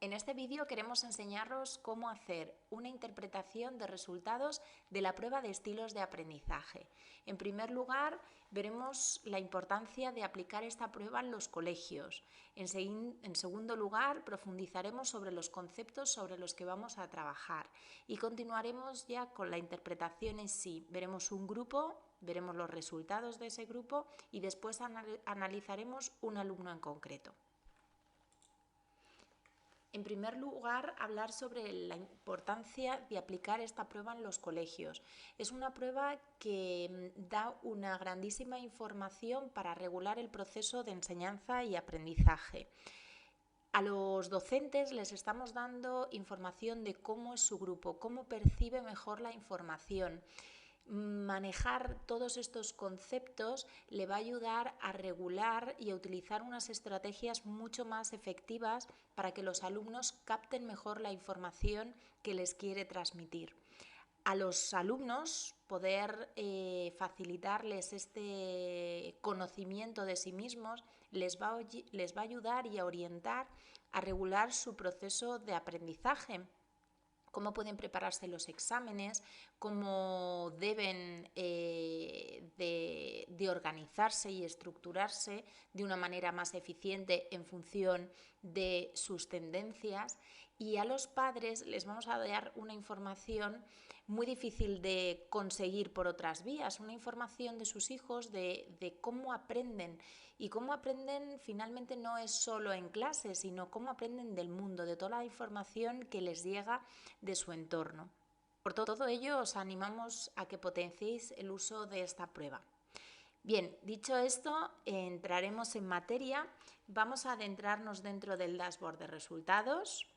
En este vídeo queremos enseñaros cómo hacer una interpretación de resultados de la prueba de estilos de aprendizaje. En primer lugar, veremos la importancia de aplicar esta prueba en los colegios. En segundo lugar, profundizaremos sobre los conceptos sobre los que vamos a trabajar y continuaremos ya con la interpretación en sí. Veremos un grupo, veremos los resultados de ese grupo y después analizaremos un alumno en concreto. En primer lugar, hablar sobre la importancia de aplicar esta prueba en los colegios. Es una prueba que da una grandísima información para regular el proceso de enseñanza y aprendizaje. A los docentes les estamos dando información de cómo es su grupo, cómo percibe mejor la información. Manejar todos estos conceptos le va a ayudar a regular y a utilizar unas estrategias mucho más efectivas para que los alumnos capten mejor la información que les quiere transmitir. A los alumnos poder facilitarles este conocimiento de sí mismos les va a ayudar y a orientar a regular su proceso de aprendizaje. Cómo pueden prepararse los exámenes, cómo deben de organizarse y estructurarse de una manera más eficiente en función de sus tendencias. Y a los padres les vamos a dar una información muy difícil de conseguir por otras vías, una información de sus hijos de cómo aprenden. Y cómo aprenden finalmente no es solo en clase, sino cómo aprenden del mundo, de toda la información que les llega de su entorno. Por todo ello, os animamos a que potenciéis el uso de esta prueba. Bien, dicho esto, entraremos en materia. Vamos a adentrarnos dentro del dashboard de resultados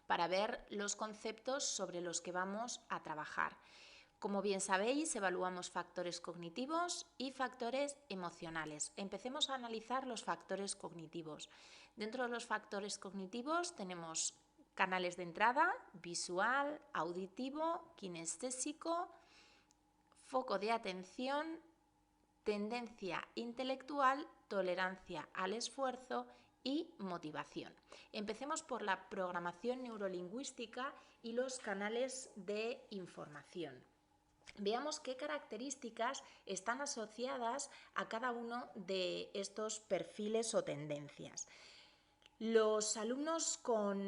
para ver los conceptos sobre los que vamos a trabajar. Como bien sabéis, evaluamos factores cognitivos y factores emocionales. Empecemos a analizar los factores cognitivos. Dentro de los factores cognitivos tenemos canales de entrada, visual, auditivo, kinestésico, foco de atención, tendencia intelectual, tolerancia al esfuerzo y motivación. Empecemos por la programación neurolingüística y los canales de información. Veamos qué características están asociadas a cada uno de estos perfiles o tendencias. Los alumnos con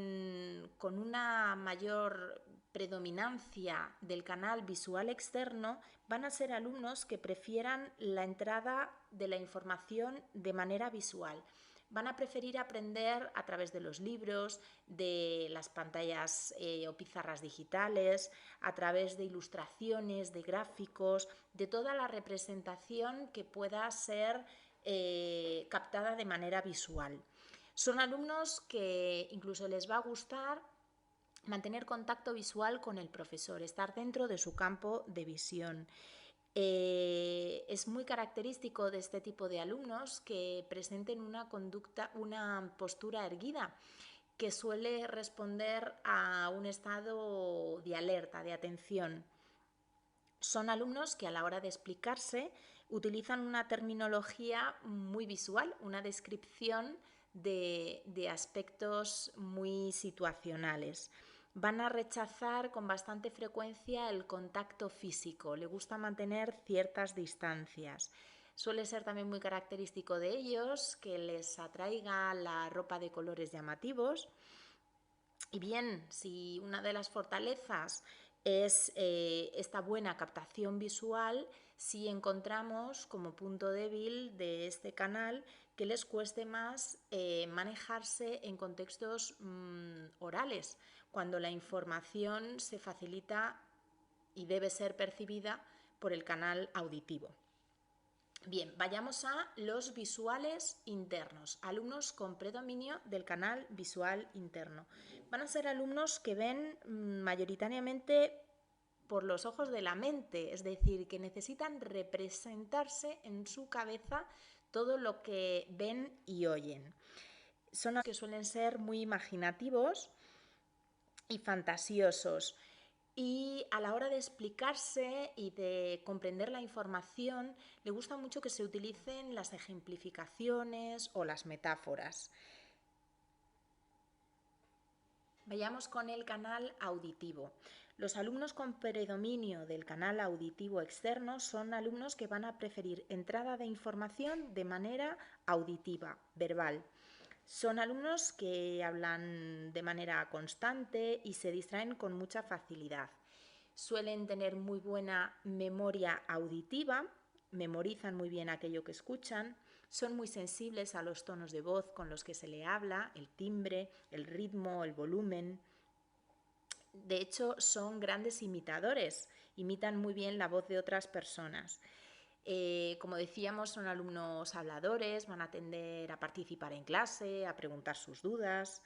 una mayor predominancia del canal visual externo van a ser alumnos que prefieran la entrada de la información de manera visual. Van a preferir aprender a través de los libros, de las pantallas o pizarras digitales, a través de ilustraciones, de gráficos, de toda la representación que pueda ser captada de manera visual. Son alumnos que incluso les va a gustar mantener contacto visual con el profesor, estar dentro de su campo de visión. Es muy característico de este tipo de alumnos que presenten una conducta, una postura erguida, que suele responder a un estado de alerta, de atención. Son alumnos que a la hora de explicarse utilizan una terminología muy visual, una descripción de aspectos muy situacionales. Van a rechazar con bastante frecuencia el contacto físico, le gusta mantener ciertas distancias. Suele ser también muy característico de ellos que les atraiga la ropa de colores llamativos. Y bien, si una de las fortalezas es esta buena captación visual, si encontramos como punto débil de este canal que les cueste más manejarse en contextos orales, cuando la información se facilita y debe ser percibida por el canal auditivo. Bien, vayamos a los visuales internos, alumnos con predominio del canal visual interno. Van a ser alumnos que ven mayoritariamente por los ojos de la mente, es decir, que necesitan representarse en su cabeza todo lo que ven y oyen. Son los que suelen ser muy imaginativos y fantasiosos. Y a la hora de explicarse y de comprender la información, le gusta mucho que se utilicen las ejemplificaciones o las metáforas. Vayamos con el canal auditivo. Los alumnos con predominio del canal auditivo externo son alumnos que van a preferir entrada de información de manera auditiva, verbal. Son alumnos que hablan de manera constante y se distraen con mucha facilidad. Suelen tener muy buena memoria auditiva, memorizan muy bien aquello que escuchan, son muy sensibles a los tonos de voz con los que se le habla, el timbre, el ritmo, el volumen. De hecho, son grandes imitadores, imitan muy bien la voz de otras personas. Como decíamos, son alumnos habladores, van a tender a participar en clase, a preguntar sus dudas.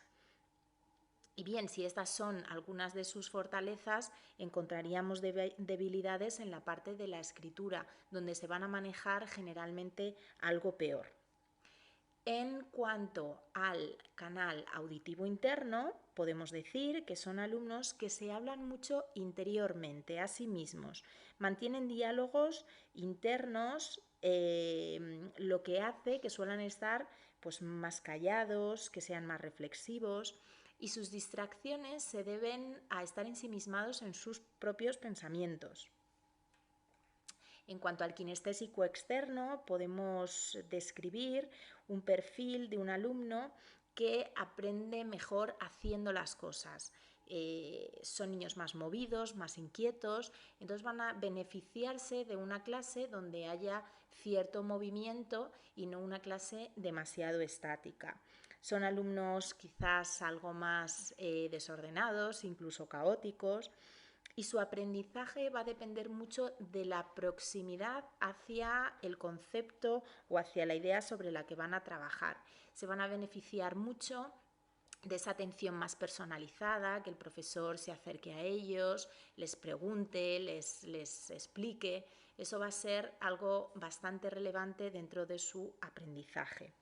Y bien, si estas son algunas de sus fortalezas, encontraríamos debilidades en la parte de la escritura, donde se van a manejar generalmente algo peor. En cuanto al canal auditivo interno, podemos decir que son alumnos que se hablan mucho interiormente a sí mismos, mantienen diálogos internos, lo que hace que suelen estar pues, más callados, que sean más reflexivos, y sus distracciones se deben a estar ensimismados en sus propios pensamientos. En cuanto al kinestésico externo, podemos describir un perfil de un alumno que aprende mejor haciendo las cosas. Son niños más movidos, más inquietos, entonces van a beneficiarse de una clase donde haya cierto movimiento y no una clase demasiado estática. Son alumnos quizás algo más desordenados, incluso caóticos, y su aprendizaje va a depender mucho de la proximidad hacia el concepto o hacia la idea sobre la que van a trabajar. Se van a beneficiar mucho de esa atención más personalizada, que el profesor se acerque a ellos, les pregunte, les explique. Eso va a ser algo bastante relevante dentro de su aprendizaje.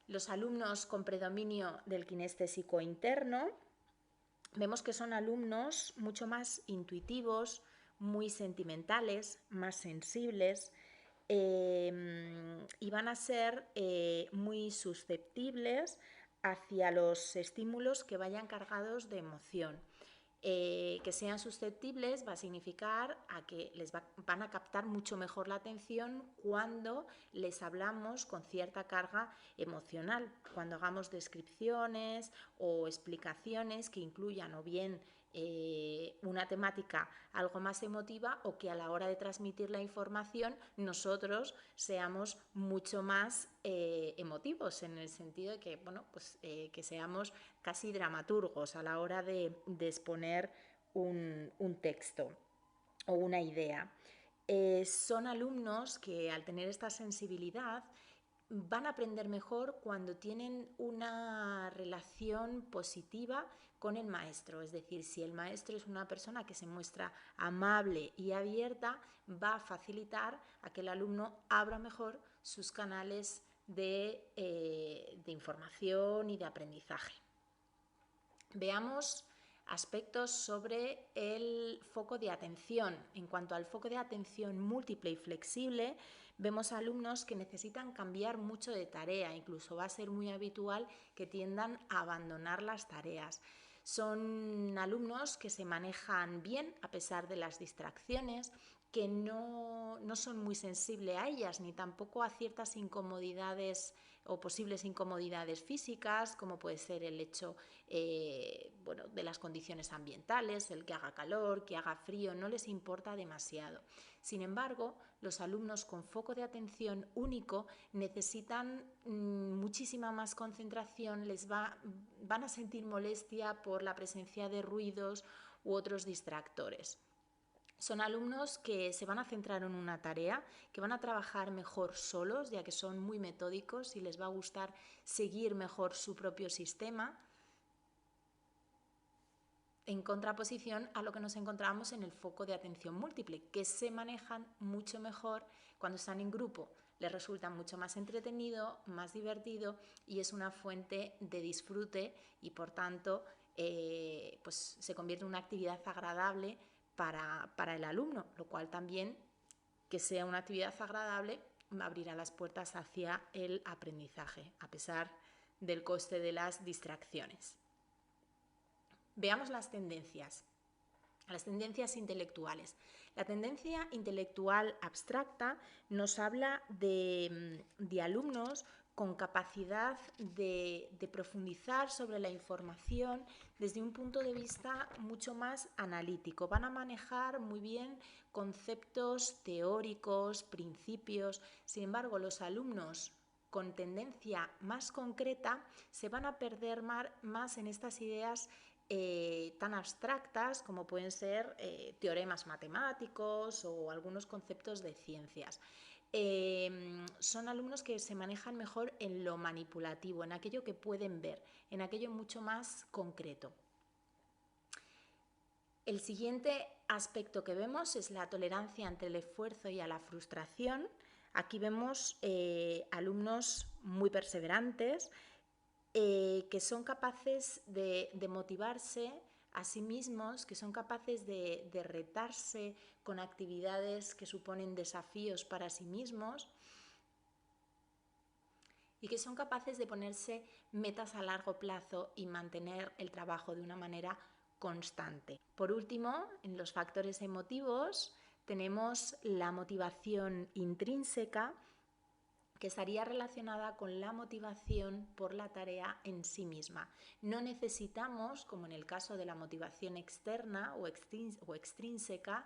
Los alumnos con predominio del kinestésico interno, vemos que son alumnos mucho más intuitivos, muy sentimentales, más sensibles, y van a ser muy susceptibles hacia los estímulos que vayan cargados de emoción. Que sean susceptibles va a significar a que van a captar mucho mejor la atención cuando les hablamos con cierta carga emocional, cuando hagamos descripciones o explicaciones que incluyan o bien una temática algo más emotiva o que a la hora de transmitir la información nosotros seamos mucho más emotivos, en el sentido de que, bueno, pues, que seamos casi dramaturgos a la hora de exponer un texto o una idea. Son alumnos que al tener esta sensibilidad van a aprender mejor cuando tienen una relación positiva con el maestro. Es decir, si el maestro es una persona que se muestra amable y abierta, va a facilitar a que el alumno abra mejor sus canales de información y de aprendizaje. Veamos aspectos sobre el foco de atención. En cuanto al foco de atención múltiple y flexible, vemos alumnos que necesitan cambiar mucho de tarea, incluso va a ser muy habitual que tiendan a abandonar las tareas. Son alumnos que se manejan bien a pesar de las distracciones, que no son muy sensibles a ellas, ni tampoco a ciertas incomodidades o posibles incomodidades físicas, como puede ser el hecho de las condiciones ambientales, el que haga calor, que haga frío, no les importa demasiado. Sin embargo, los alumnos con foco de atención único necesitan muchísima más concentración, van a sentir molestia por la presencia de ruidos u otros distractores. Son alumnos que se van a centrar en una tarea, que van a trabajar mejor solos, ya que son muy metódicos y les va a gustar seguir mejor su propio sistema, en contraposición a lo que nos encontramos en el foco de atención múltiple, que se manejan mucho mejor cuando están en grupo. Les resulta mucho más entretenido, más divertido y es una fuente de disfrute y, por tanto, pues se convierte en una actividad agradable para el alumno, lo cual también, que sea una actividad agradable, abrirá las puertas hacia el aprendizaje, a pesar del coste de las distracciones. Veamos las tendencias intelectuales. La tendencia intelectual abstracta nos habla de alumnos con capacidad de profundizar sobre la información desde un punto de vista mucho más analítico. Van a manejar muy bien conceptos teóricos, principios. Sin embargo, los alumnos con tendencia más concreta se van a perder más en estas ideas tan abstractas como pueden ser teoremas matemáticos o algunos conceptos de ciencias. Son alumnos que se manejan mejor en lo manipulativo, en aquello que pueden ver, en aquello mucho más concreto. El siguiente aspecto que vemos es la tolerancia ante el esfuerzo y a la frustración. Aquí vemos alumnos muy perseverantes, que son capaces de motivarse a sí mismos, que son capaces de retarse con actividades que suponen desafíos para sí mismos y que son capaces de ponerse metas a largo plazo y mantener el trabajo de una manera constante. Por último, en los factores emotivos tenemos la motivación intrínseca, que estaría relacionada con la motivación por la tarea en sí misma. No necesitamos, como en el caso de la motivación externa o extrínseca,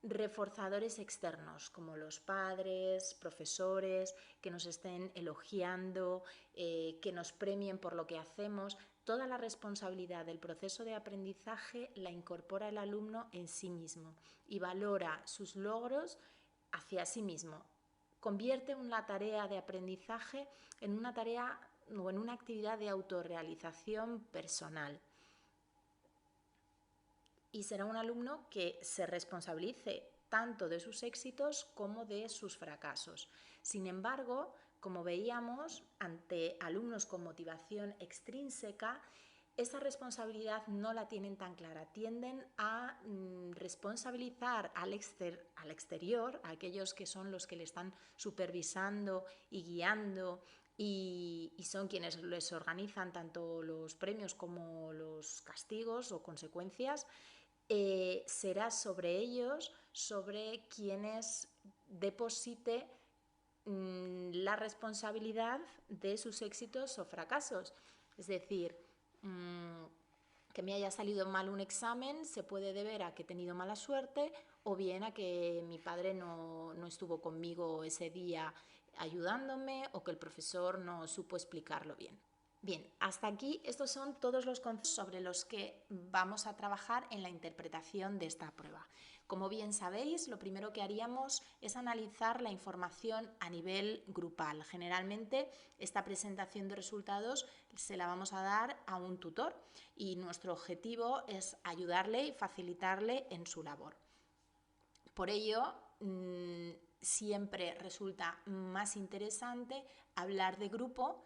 reforzadores externos como los padres, profesores, que nos estén elogiando, que nos premien por lo que hacemos. Toda la responsabilidad del proceso de aprendizaje la incorpora el alumno en sí mismo y valora sus logros hacia sí mismo. Convierte una tarea de aprendizaje en una tarea o en una actividad de autorrealización personal. Y será un alumno que se responsabilice tanto de sus éxitos como de sus fracasos. Sin embargo, como veíamos, ante alumnos con motivación extrínseca, esa responsabilidad no la tienen tan clara. Tienden a responsabilizar al exterior, a aquellos que son los que le están supervisando y guiando y son quienes les organizan tanto los premios como los castigos o consecuencias. Será sobre ellos, sobre quienes deposite la responsabilidad de sus éxitos o fracasos. Es decir, que me haya salido mal un examen se puede deber a que he tenido mala suerte o bien a que mi padre no estuvo conmigo ese día ayudándome o que el profesor no supo explicarlo bien. Bien, hasta aquí estos son todos los conceptos sobre los que vamos a trabajar en la interpretación de esta prueba. Como bien sabéis, lo primero que haríamos es analizar la información a nivel grupal. Generalmente esta presentación de resultados se la vamos a dar a un tutor y nuestro objetivo es ayudarle y facilitarle en su labor. Por ello, siempre resulta más interesante hablar de grupo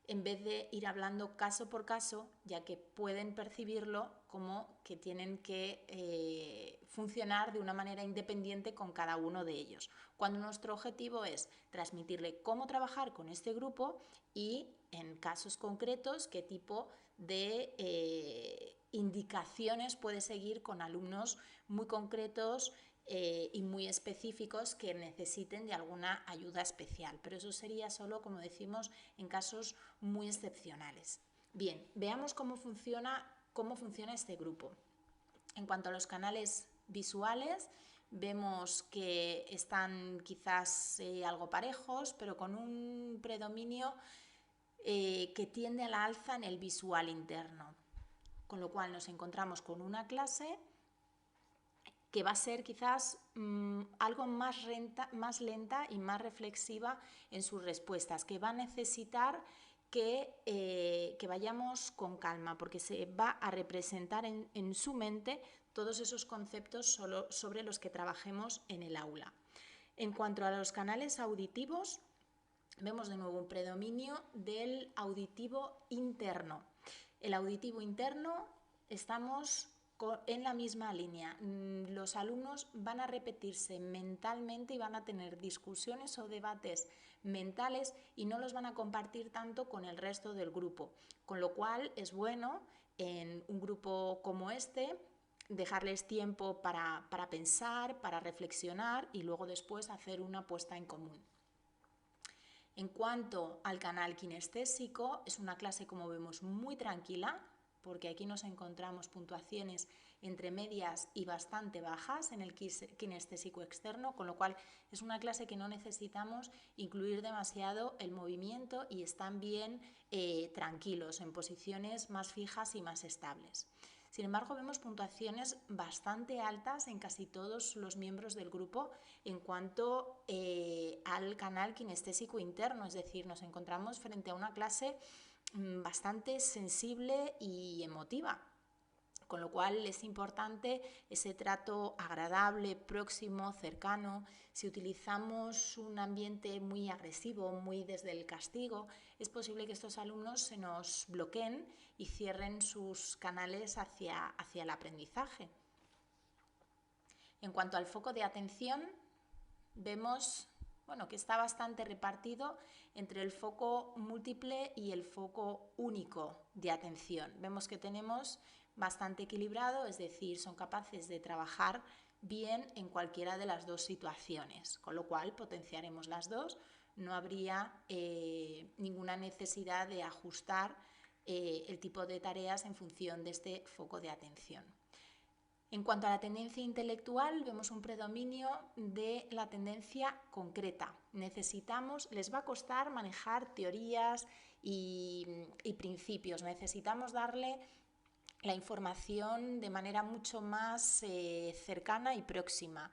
en vez de ir hablando caso por caso, ya que pueden percibirlo como que tienen que funcionar de una manera independiente con cada uno de ellos, cuando nuestro objetivo es transmitirle cómo trabajar con este grupo y, en casos concretos, qué tipo de indicaciones puede seguir con alumnos muy concretos y muy específicos que necesiten de alguna ayuda especial, pero eso sería solo, como decimos, en casos muy excepcionales. Bien, veamos cómo funciona este grupo. En cuanto a los canales visuales, vemos que están quizás algo parejos, pero con un predominio que tiende a la alza en el visual interno, con lo cual nos encontramos con una clase que va a ser quizás algo más lenta y más reflexiva en sus respuestas, que va a necesitar que vayamos con calma, porque se va a representar en su mente todos esos conceptos sobre los que trabajemos en el aula. En cuanto a los canales auditivos, vemos de nuevo un predominio del auditivo interno. El auditivo interno estamos en la misma línea. Los alumnos van a repetirse mentalmente y van a tener discusiones o debates mentales y no los van a compartir tanto con el resto del grupo. Con lo cual es bueno en un grupo como este dejarles tiempo para pensar, para reflexionar y luego después hacer una puesta en común. En cuanto al canal kinestésico, es una clase, como vemos, muy tranquila, porque aquí nos encontramos puntuaciones entre medias y bastante bajas en el kinestésico externo, con lo cual es una clase que no necesitamos incluir demasiado el movimiento y están bien tranquilos, en posiciones más fijas y más estables. Sin embargo, vemos puntuaciones bastante altas en casi todos los miembros del grupo en cuanto al canal kinestésico interno, es decir, nos encontramos frente a una clase bastante sensible y emotiva, con lo cual es importante ese trato agradable, próximo, cercano. Si utilizamos un ambiente muy agresivo, muy desde el castigo, es posible que estos alumnos se nos bloqueen y cierren sus canales hacia el aprendizaje. En cuanto al foco de atención, vemos que está bastante repartido entre el foco múltiple y el foco único de atención. Vemos que tenemos bastante equilibrado, es decir, son capaces de trabajar bien en cualquiera de las dos situaciones, con lo cual potenciaremos las dos, no habría ninguna necesidad de ajustar el tipo de tareas en función de este foco de atención. En cuanto a la tendencia intelectual, vemos un predominio de la tendencia concreta. Les va a costar manejar teorías y principios, necesitamos darle la información de manera mucho más cercana y próxima.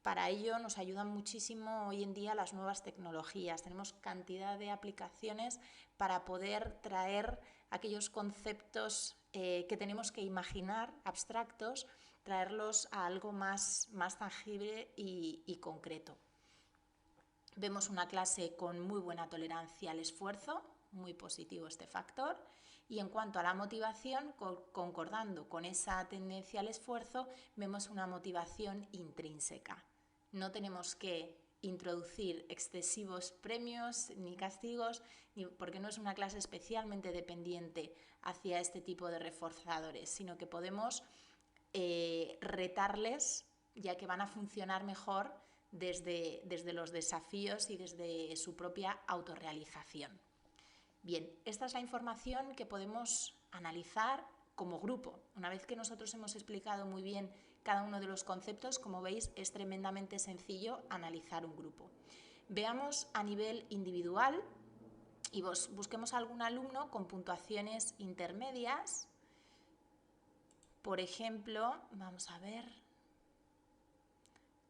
Para ello nos ayudan muchísimo hoy en día las nuevas tecnologías. Tenemos cantidad de aplicaciones para poder traer aquellos conceptos que tenemos que imaginar, abstractos, traerlos a algo más tangible y concreto. Vemos una clase con muy buena tolerancia al esfuerzo, muy positivo este factor. Y en cuanto a la motivación, concordando con esa tendencia al esfuerzo, vemos una motivación intrínseca. No tenemos que introducir excesivos premios ni castigos, porque no es una clase especialmente dependiente hacia este tipo de reforzadores, sino que podemos retarles, ya que van a funcionar mejor desde los desafíos y desde su propia autorrealización. Bien, esta es la información que podemos analizar como grupo. Una vez que nosotros hemos explicado muy bien cada uno de los conceptos, como veis, es tremendamente sencillo analizar un grupo. Veamos a nivel individual y busquemos algún alumno con puntuaciones intermedias. Por ejemplo, vamos a ver.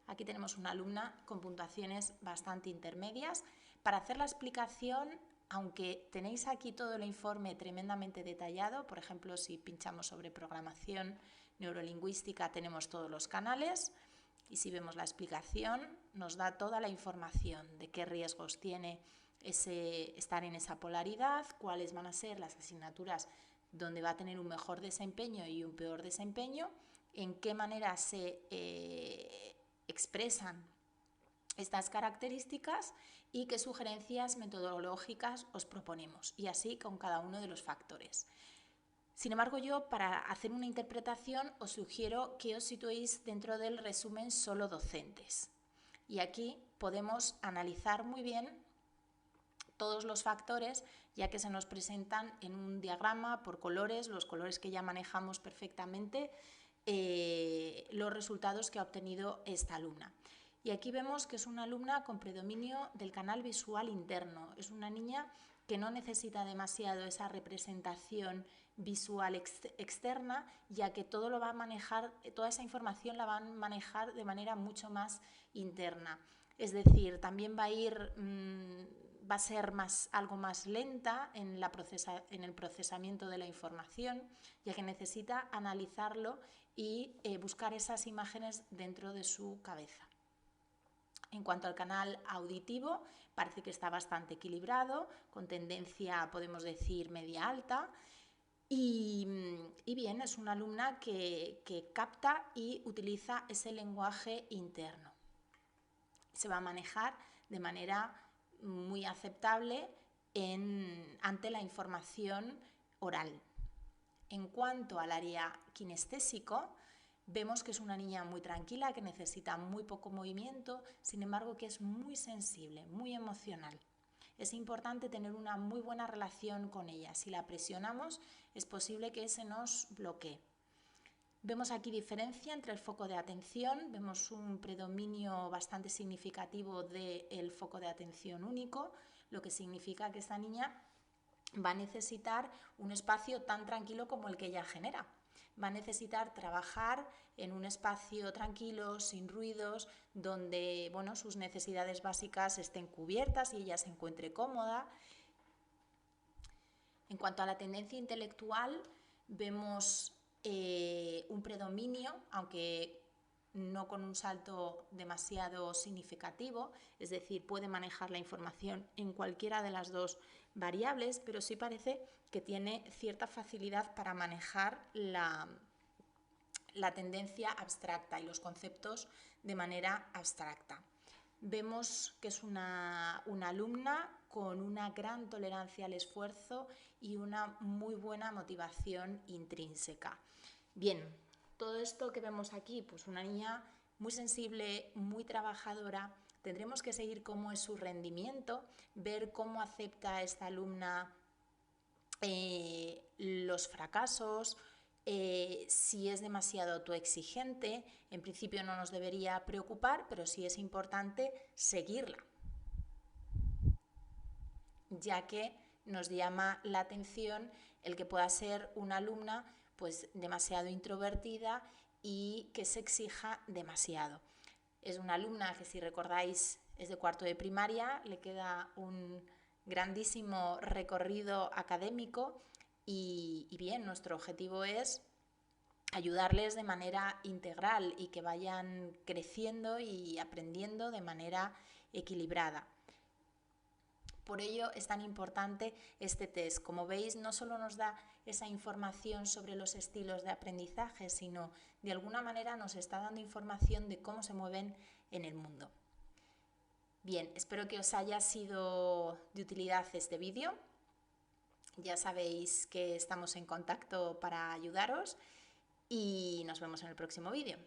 Aquí tenemos una alumna con puntuaciones bastante intermedias. Para hacer la explicación, aunque tenéis aquí todo el informe tremendamente detallado, por ejemplo, si pinchamos sobre programación neurolingüística, tenemos todos los canales y si vemos la explicación, nos da toda la información de qué riesgos tiene estar en esa polaridad, cuáles van a ser las asignaturas donde va a tener un mejor desempeño y un peor desempeño, en qué manera se expresan estas características y qué sugerencias metodológicas os proponemos, y así con cada uno de los factores. Sin embargo, yo para hacer una interpretación os sugiero que os situéis dentro del resumen solo docentes. Y aquí podemos analizar muy bien todos los factores, ya que se nos presentan en un diagrama por colores, los colores que ya manejamos perfectamente, los resultados que ha obtenido esta alumna. Y aquí vemos que es una alumna con predominio del canal visual interno. Es una niña que no necesita demasiado esa representación visual externa, ya que todo lo va a manejar, toda esa información la van a manejar de manera mucho más interna. Es decir, también va a ser algo más lenta en el procesamiento de la información, ya que necesita analizarlo y buscar esas imágenes dentro de su cabeza. En cuanto al canal auditivo, parece que está bastante equilibrado, con tendencia, podemos decir, media-alta. Y bien, es una alumna que capta y utiliza ese lenguaje interno. Se va a manejar de manera muy aceptable ante la información oral. En cuanto al área kinestésico, vemos que es una niña muy tranquila, que necesita muy poco movimiento, sin embargo que es muy sensible, muy emocional. Es importante tener una muy buena relación con ella. Si la presionamos, es posible que se nos bloquee. Vemos aquí diferencia entre el foco de atención, vemos un predominio bastante significativo del foco de atención único, lo que significa que esta niña va a necesitar un espacio tan tranquilo como el que ella genera. Va a necesitar trabajar en un espacio tranquilo, sin ruidos, donde bueno, sus necesidades básicas estén cubiertas y ella se encuentre cómoda. En cuanto a la tendencia intelectual, vemos un predominio, aunque no con un salto demasiado significativo, es decir, puede manejar la información en cualquiera de las dos variables, pero sí parece que tiene cierta facilidad para manejar la tendencia abstracta y los conceptos de manera abstracta. Vemos que es una alumna con una gran tolerancia al esfuerzo y una muy buena motivación intrínseca. Bien, todo esto que vemos aquí, pues una niña muy sensible, muy trabajadora. Tendremos que seguir cómo es su rendimiento, ver cómo acepta esta alumna los fracasos, si es demasiado autoexigente. En principio no nos debería preocupar, pero sí es importante seguirla, ya que nos llama la atención el que pueda ser una alumna pues demasiado introvertida y que se exija demasiado. Es una alumna que, si recordáis, es de cuarto de primaria, le queda un grandísimo recorrido académico y bien, nuestro objetivo es ayudarles de manera integral y que vayan creciendo y aprendiendo de manera equilibrada. Por ello es tan importante este test. Como veis, no solo nos da esa información sobre los estilos de aprendizaje, sino de alguna manera nos está dando información de cómo se mueven en el mundo. Bien, espero que os haya sido de utilidad este vídeo. Ya sabéis que estamos en contacto para ayudaros y nos vemos en el próximo vídeo.